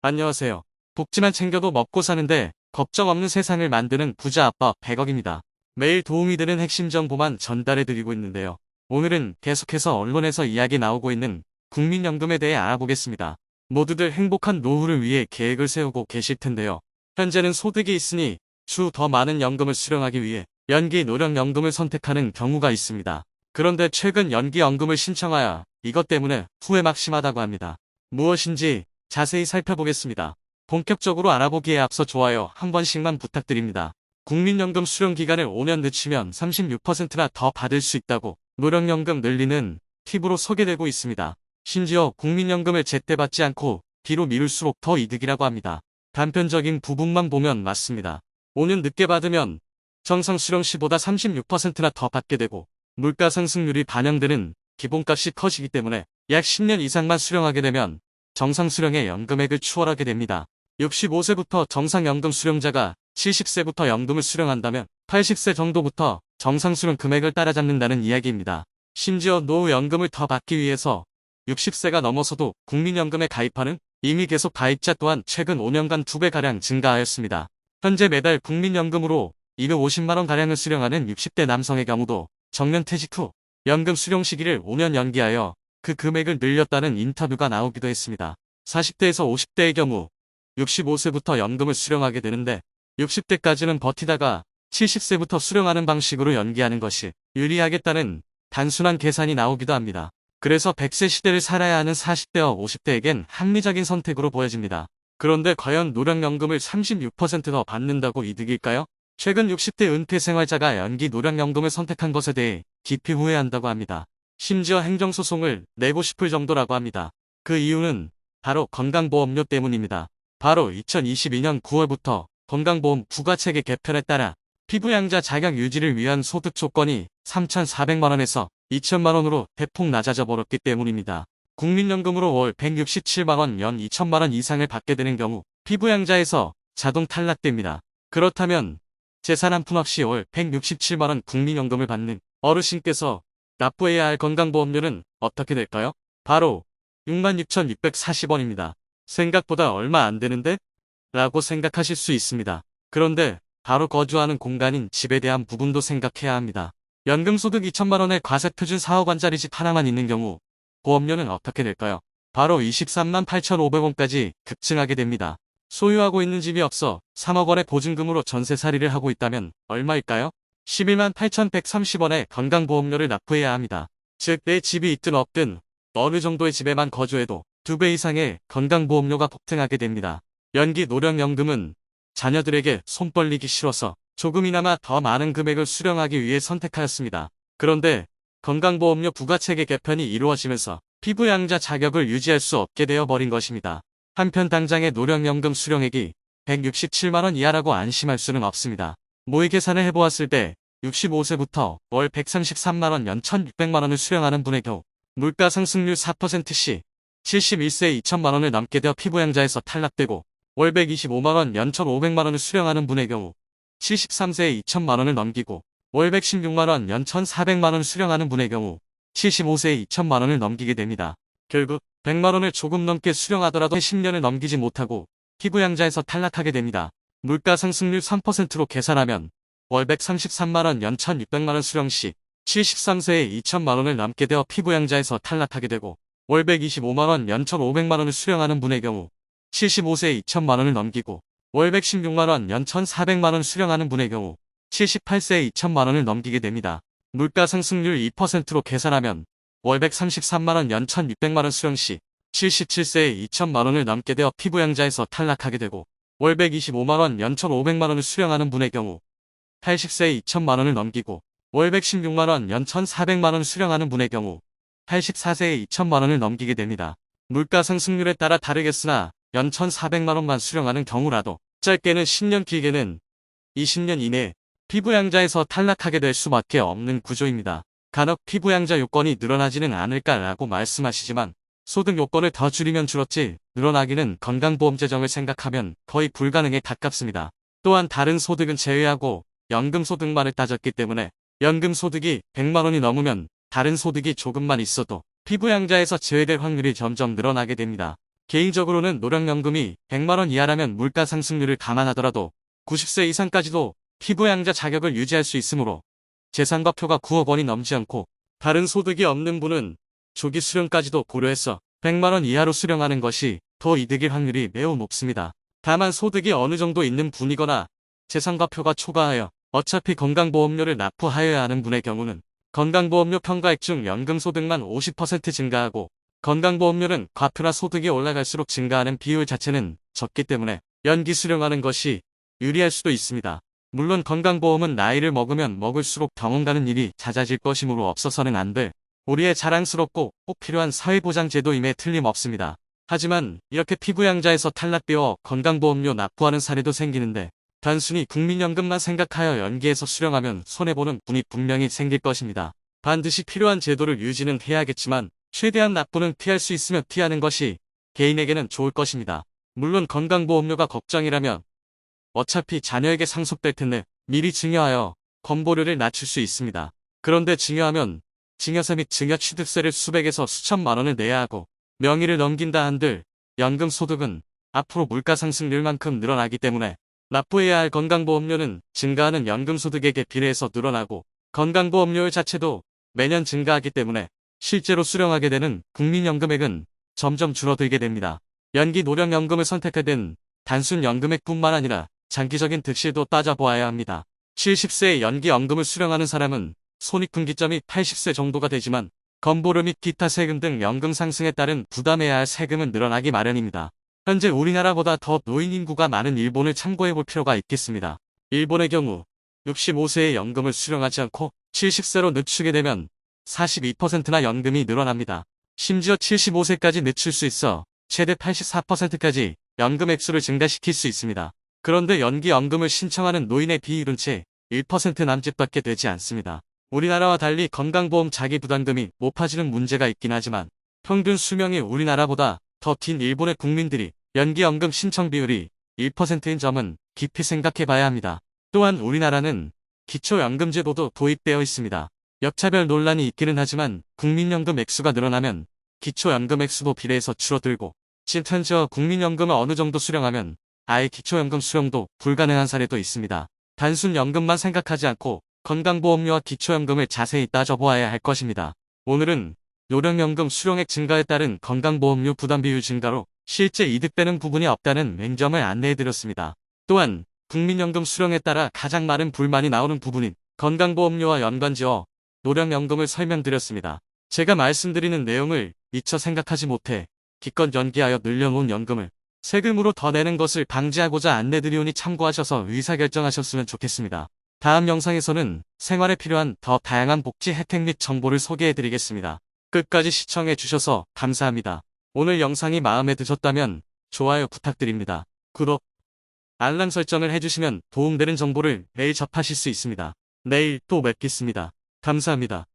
안녕하세요. 복지만 챙겨도 먹고 사는데 걱정 없는 세상을 만드는 부자 아빠 100억입니다. 매일 도움이 되는 핵심 정보만 전달해드리고 있는데요. 오늘은 계속해서 언론에서 이야기 나오고 있는 국민연금에 대해 알아보겠습니다. 모두들 행복한 노후를 위해 계획을 세우고 계실 텐데요. 현재는 소득이 있으니 주 더 많은 연금을 수령하기 위해 연기 노령연금을 선택하는 경우가 있습니다. 그런데 최근 연기연금을 신청하여 이것 때문에 후회 막심하다고 합니다. 무엇인지 자세히 살펴보겠습니다. 본격적으로 알아보기에 앞서 좋아요 한 번씩만 부탁드립니다. 국민연금 수령 기간을 5년 늦추면 36%나 더 받을 수 있다고 노령연금 늘리는 팁으로 소개되고 있습니다. 심지어 국민연금을 제때 받지 않고 뒤로 미룰수록 더 이득이라고 합니다. 단편적인 부분만 보면 맞습니다. 5년 늦게 받으면 정상 수령 시보다 36%나 더 받게 되고 물가 상승률이 반영되는 기본값이 커지기 때문에 약 10년 이상만 수령하게 되면 정상 수령의 연금액을 추월하게 됩니다. 65세부터 정상 연금 수령자가 70세부터 연금을 수령한다면 80세 정도부터 정상 수령 금액을 따라잡는다는 이야기입니다. 심지어 노후 연금을 더 받기 위해서 60세가 넘어서도 국민연금에 가입하는 이미 계속 가입자 또한 최근 5년간 2배가량 증가하였습니다. 현재 매달 국민연금으로 250만원가량을 수령하는 60대 남성의 경우도 정년퇴직 후 연금 수령 시기를 5년 연기하여 그 금액을 늘렸다는 인터뷰가 나오기도 했습니다. 40대에서 50대의 경우 65세부터 연금을 수령하게 되는데 60대까지는 버티다가 70세부터 수령하는 방식으로 연기하는 것이 유리하겠다는 단순한 계산이 나오기도 합니다. 그래서 100세 시대를 살아야 하는 40대와 50대에겐 합리적인 선택으로 보여집니다. 그런데 과연 노령연금을 36% 더 받는다고 이득일까요? 최근 60대 은퇴 생활자가 연기 노령연금을 선택한 것에 대해 깊이 후회한다고 합니다. 심지어 행정소송을 내고 싶을 정도라고 합니다. 그 이유는 바로 건강보험료 때문입니다. 바로 2022년 9월부터 건강보험 부가체계 개편에 따라 피부양자 자격 유지를 위한 소득 조건이 3,400만원에서 2천만원으로 대폭 낮아져 버렸기 때문입니다. 국민연금으로 월 167만원, 연 2천만원 이상을 받게 되는 경우 피부양자에서 자동 탈락됩니다. 그렇다면 재산 한 푼 없이 월 167만원 국민연금을 받는 어르신께서 납부해야 할 건강보험료는 어떻게 될까요? 바로 66,640원입니다. 생각보다 얼마 안 되는데? 라고 생각하실 수 있습니다. 그런데 바로 거주하는 공간인 집에 대한 부분도 생각해야 합니다. 연금소득 2천만원의 과세표준 4억 원짜리 집 하나만 있는 경우 보험료는 어떻게 될까요? 바로 23만 8,500원까지 급증하게 됩니다. 소유하고 있는 집이 없어 3억 원의 보증금으로 전세살이를 하고 있다면 얼마일까요? 11만 8,130원의 건강보험료를 납부해야 합니다. 즉 내 집이 있든 없든 어느 정도의 집에만 거주해도 2배 이상의 건강보험료가 폭등하게 됩니다. 연기 노령연금은 자녀들에게 손 벌리기 싫어서 조금이나마 더 많은 금액을 수령하기 위해 선택하였습니다. 그런데 건강보험료 부가체계 개편이 이루어지면서 피부양자 자격을 유지할 수 없게 되어 버린 것입니다. 한편 당장의 노령연금 수령액이 167만원 이하라고 안심할 수는 없습니다. 모의 계산을 해보았을 때 65세부터 월 133만원, 연 1,600만원을 수령하는 분의 경우 물가 상승률 4%시 71세에 2천만원을 넘게 되어 피부양자에서 탈락되고 월 125만원, 연 1,500만원을 수령하는 분의 경우 73세에 2천만원을 넘기고 월 116만원, 연 1,400만원을 수령하는 분의 경우 75세에 2천만원을 넘기게 됩니다. 결국 100만원을 조금 넘게 수령하더라도 10년을 넘기지 못하고 피부양자에서 탈락하게 됩니다. 물가 상승률 3%로 계산하면 월 133만원, 연 1,600만원 수령 시 73세에 2천만원을 넘게 되어 피부양자에서 탈락하게 되고 월 125만원, 연 1,500만원을 수령하는 분의 경우 75세에 2천만원을 넘기고 월 116만원, 연 1,400만원을 수령하는 분의 경우 78세에 2천만원을 넘기게 됩니다. 물가 상승률 2%로 계산하면 월 133만원, 연 1,600만원 수령 시 77세에 2천만원을 넘게 되어 피부양자에서 탈락하게 되고 월 125만원, 연 1,500만원을 수령하는 분의 경우 80세에 2천만원을 넘기고 월 116만원, 연 1,400만원을 수령하는 분의 경우 84세에 2천만원을 넘기게 됩니다. 물가 상승률에 따라 다르겠으나 연 1,400만원만 수령하는 경우라도 짧게는 10년, 길게는 20년 이내 피부양자에서 탈락하게 될 수밖에 없는 구조입니다. 간혹 피부양자 요건이 늘어나지는 않을까라고 말씀하시지만 소득 요건을 더 줄이면 줄었지 늘어나기는 건강보험 재정을 생각하면 거의 불가능에 가깝습니다. 또한 다른 소득은 제외하고 연금소득만을 따졌기 때문에 연금소득이 100만원이 넘으면 다른 소득이 조금만 있어도 피부양자에서 제외될 확률이 점점 늘어나게 됩니다. 개인적으로는 노령연금이 100만원 이하라면 물가 상승률을 감안하더라도 90세 이상까지도 피부양자 자격을 유지할 수 있으므로 재산과표가 9억 원이 넘지 않고 다른 소득이 없는 분은 조기 수령까지도 고려해서 100만원 이하로 수령하는 것이 더 이득일 확률이 매우 높습니다. 다만 소득이 어느 정도 있는 분이거나 재산과표가 초과하여 어차피 건강보험료를 납부하여야 하는 분의 경우는 건강보험료 평가액 중 연금소득만 50% 증가하고 건강보험료는 과표나 소득이 올라갈수록 증가하는 비율 자체는 적기 때문에 연기 수령하는 것이 유리할 수도 있습니다. 물론 건강보험은 나이를 먹으면 먹을수록 병원 가는 일이 잦아질 것이므로 없어서는 안 될 우리의 자랑스럽고 꼭 필요한 사회보장 제도임에 틀림없습니다. 하지만 이렇게 피부양자에서 탈락되어 건강보험료 납부하는 사례도 생기는데 단순히 국민연금만 생각하여 연기해서 수령하면 손해보는 분이 분명히 생길 것입니다. 반드시 필요한 제도를 유지는 해야겠지만 최대한 납부는 피할 수 있으면 피하는 것이 개인에게는 좋을 것입니다. 물론 건강보험료가 걱정이라면 어차피 자녀에게 상속될 텐데 미리 증여하여 건보료를 낮출 수 있습니다. 그런데 증여하면 증여세 및 증여취득세를 수백에서 수천만 원을 내야 하고 명의를 넘긴다 한들 연금 소득은 앞으로 물가 상승률만큼 늘어나기 때문에 납부해야 할 건강보험료는 증가하는 연금 소득액에 비례해서 늘어나고 건강보험료율 자체도 매년 증가하기 때문에 실제로 수령하게 되는 국민연금액은 점점 줄어들게 됩니다. 연기 노령연금을 선택하든 단순 연금액뿐만 아니라 장기적인 득실도 따져보아야 합니다. 70세에 연기연금을 수령하는 사람은 손익분기점이 80세 정도가 되지만 건보료 및 기타 세금 등 연금 상승에 따른 부담해야 할 세금은 늘어나기 마련입니다. 현재 우리나라보다 더 노인 인구가 많은 일본을 참고해 볼 필요가 있겠습니다. 일본의 경우 65세에 연금을 수령하지 않고 70세로 늦추게 되면 42%나 연금이 늘어납니다. 심지어 75세까지 늦출 수 있어 최대 84%까지 연금 액수를 증가시킬 수 있습니다. 그런데 연기연금을 신청하는 노인의 비율은 채 1% 남짓밖에 되지 않습니다. 우리나라와 달리 건강보험 자기부담금이 높아지는 문제가 있긴 하지만 평균 수명이 우리나라보다 더 긴 일본의 국민들이 연기연금 신청 비율이 1%인 점은 깊이 생각해 봐야 합니다. 또한 우리나라는 기초연금제도도 도입되어 있습니다. 역차별 논란이 있기는 하지만 국민연금 액수가 늘어나면 기초연금 액수도 비례해서 줄어들고 심지어 국민연금을 어느 정도 수령하면 아예 기초연금 수령도 불가능한 사례도 있습니다. 단순 연금만 생각하지 않고 건강보험료와 기초연금을 자세히 따져보아야 할 것입니다. 오늘은 노령연금 수령액 증가에 따른 건강보험료 부담비율 증가로 실제 이득되는 부분이 없다는 맹점을 안내해드렸습니다. 또한 국민연금 수령에 따라 가장 많은 불만이 나오는 부분인 건강보험료와 연관지어 노령연금을 설명드렸습니다. 제가 말씀드리는 내용을 미처 생각하지 못해 기껏 연기하여 늘려놓은 연금을 세금으로 더 내는 것을 방지하고자 안내드리오니 참고하셔서 의사결정하셨으면 좋겠습니다. 다음 영상에서는 생활에 필요한 더 다양한 복지 혜택 및 정보를 소개해드리겠습니다. 끝까지 시청해주셔서 감사합니다. 오늘 영상이 마음에 드셨다면 좋아요 부탁드립니다. 구독, 알람 설정을 해주시면 도움되는 정보를 매일 접하실 수 있습니다. 내일 또 뵙겠습니다. 감사합니다.